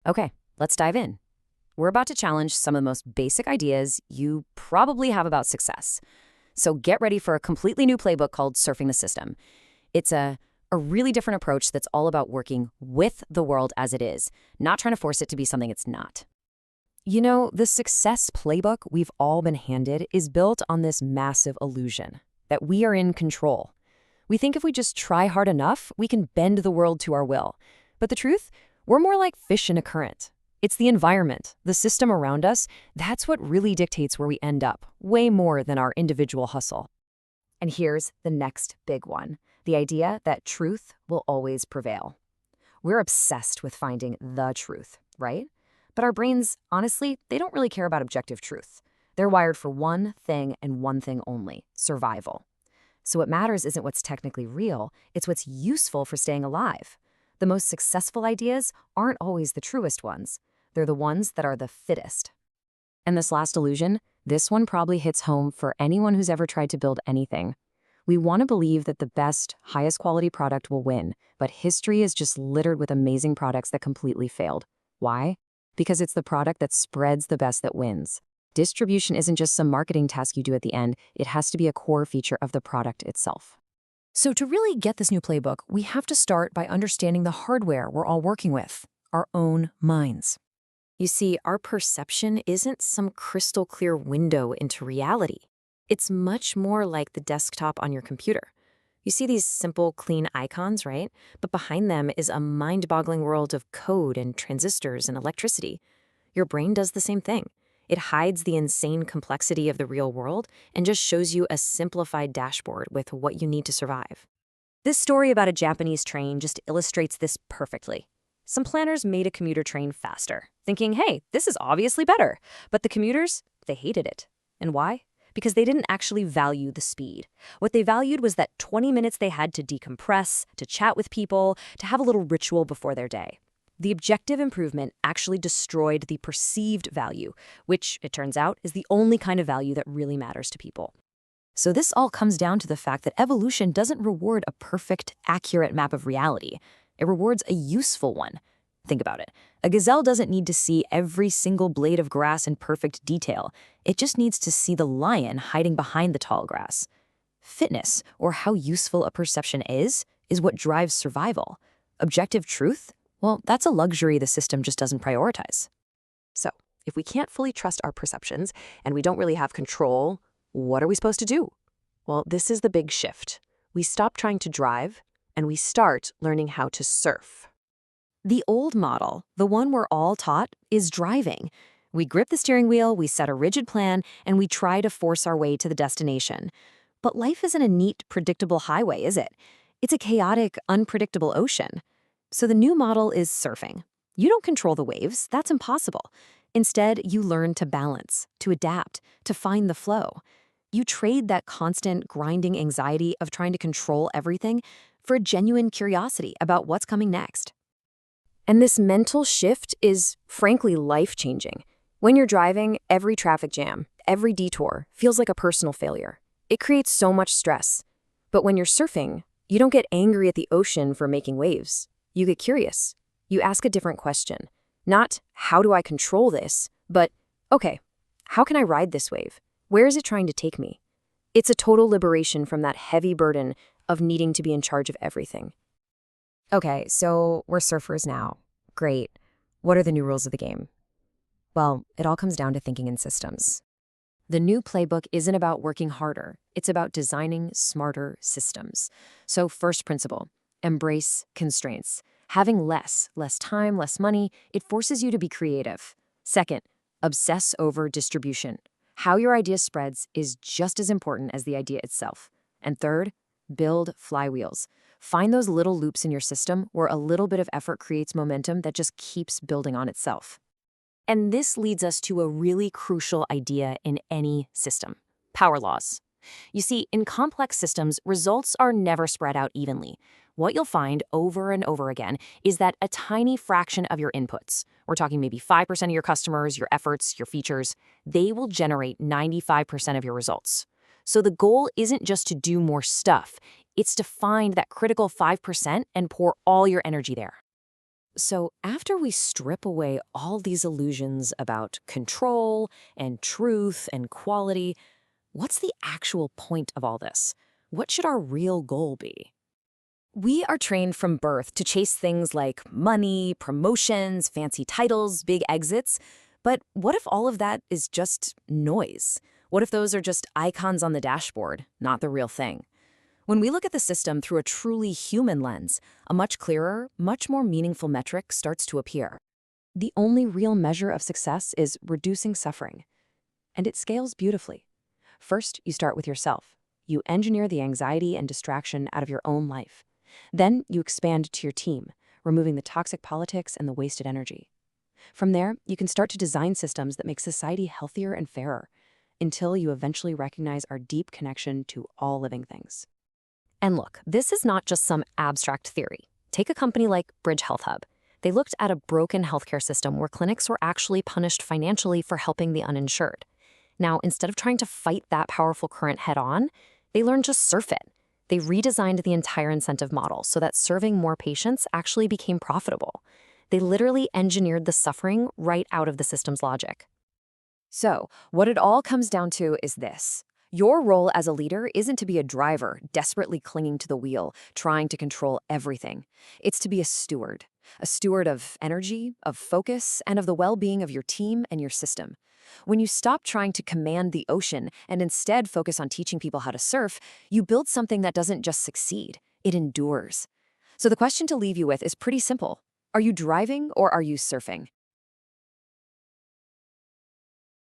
Okay, let's dive in. We're about to challenge some of the most basic ideas you probably have about success. So get ready for a completely new playbook called Surfing the System. It's a really different approach that's all about working with the world as it is, not trying to force it to be something it's not. You know, the success playbook we've all been handed is built on this massive illusion that we are in control. We think if we just try hard enough, we can bend the world to our will. But the truth? We're more like fish in a current. It's the environment, the system around us, that's what really dictates where we end up, way more than our individual hustle. And here's the next big one, the idea that truth will always prevail. We're obsessed with finding the truth, right? But our brains, honestly, they don't really care about objective truth. They're wired for one thing and one thing only, survival. So what matters isn't what's technically real, it's what's useful for staying alive. The most successful ideas aren't always the truest ones. They're the ones that are the fittest. And this last illusion, this one probably hits home for anyone who's ever tried to build anything. We want to believe that the best, highest quality product will win, but history is just littered with amazing products that completely failed. Why? Because it's the product that spreads the best that wins. Distribution isn't just some marketing task you do at the end, it has to be a core feature of the product itself. So to really get this new playbook, we have to start by understanding the hardware we're all working with, our own minds. You see, our perception isn't some crystal clear window into reality. It's much more like the desktop on your computer. You see these simple, clean icons, right? But behind them is a mind-boggling world of code and transistors and electricity. Your brain does the same thing. It hides the insane complexity of the real world and just shows you a simplified dashboard with what you need to survive. This story about a Japanese train just illustrates this perfectly. Some planners made a commuter train faster, thinking, hey, this is obviously better. But the commuters, they hated it. And why? Because they didn't actually value the speed. What they valued was that 20 minutes they had to decompress, to chat with people, to have a little ritual before their day. The objective improvement actually destroyed the perceived value, which, it turns out, is the only kind of value that really matters to people. So this all comes down to the fact that evolution doesn't reward a perfect, accurate map of reality. It rewards a useful one. Think about it. A gazelle doesn't need to see every single blade of grass in perfect detail. It just needs to see the lion hiding behind the tall grass. Fitness, or how useful a perception is what drives survival. Objective truth? Well, that's a luxury the system just doesn't prioritize. So, if we can't fully trust our perceptions and we don't really have control, what are we supposed to do? Well, this is the big shift. We stop trying to drive and we start learning how to surf. The old model, the one we're all taught, is driving. We grip the steering wheel, we set a rigid plan, and we try to force our way to the destination. But life isn't a neat, predictable highway, is it? It's a chaotic, unpredictable ocean. So the new model is surfing. You don't control the waves, that's impossible. Instead, you learn to balance, to adapt, to find the flow. You trade that constant, grinding anxiety of trying to control everything for a genuine curiosity about what's coming next. And this mental shift is, frankly, life-changing. When you're driving, every traffic jam, every detour feels like a personal failure. It creates so much stress. But when you're surfing, you don't get angry at the ocean for making waves. You get curious. You ask a different question. Not, how do I control this? But, okay, how can I ride this wave? Where is it trying to take me? It's a total liberation from that heavy burden of needing to be in charge of everything. Okay, so we're surfers now. Great. What are the new rules of the game? Well, it all comes down to thinking in systems. The new playbook isn't about working harder. It's about designing smarter systems. So first principle, embrace constraints. Having less time, less money, it forces you to be creative. Second, obsess over distribution. How your idea spreads is just as important as the idea itself. And third, build flywheels. Find those little loops in your system where a little bit of effort creates momentum that just keeps building on itself. And this leads us to a really crucial idea in any system: power laws. You see, in complex systems, results are never spread out evenly. What you'll find over and over again is that a tiny fraction of your inputs, we're talking maybe 5% of your customers, your efforts, your features, they will generate 95% of your results. So the goal isn't just to do more stuff, it's to find that critical 5% and pour all your energy there. So, after we strip away all these illusions about control and truth and quality, what's the actual point of all this? What should our real goal be? We are trained from birth to chase things like money, promotions, fancy titles, big exits. But what if all of that is just noise? What if those are just icons on the dashboard, not the real thing? When we look at the system through a truly human lens, a much clearer, much more meaningful metric starts to appear. The only real measure of success is reducing suffering. And it scales beautifully. First, you start with yourself. You engineer the anxiety and distraction out of your own life. Then you expand to your team, removing the toxic politics and the wasted energy. From there, you can start to design systems that make society healthier and fairer, until you eventually recognize our deep connection to all living things. And look, this is not just some abstract theory. Take a company like Bridge Health Hub. They looked at a broken healthcare system where clinics were actually punished financially for helping the uninsured. Now, instead of trying to fight that powerful current head on, they learned to surf it. They redesigned the entire incentive model so that serving more patients actually became profitable. They literally engineered the suffering right out of the system's logic. So, what it all comes down to is this. Your role as a leader isn't to be a driver desperately clinging to the wheel, trying to control everything. It's to be a steward of energy, of focus, and of the well-being of your team and your system. When you stop trying to command the ocean and instead focus on teaching people how to surf, you build something that doesn't just succeed, it endures. So the question to leave you with is pretty simple. Are you driving or are you surfing?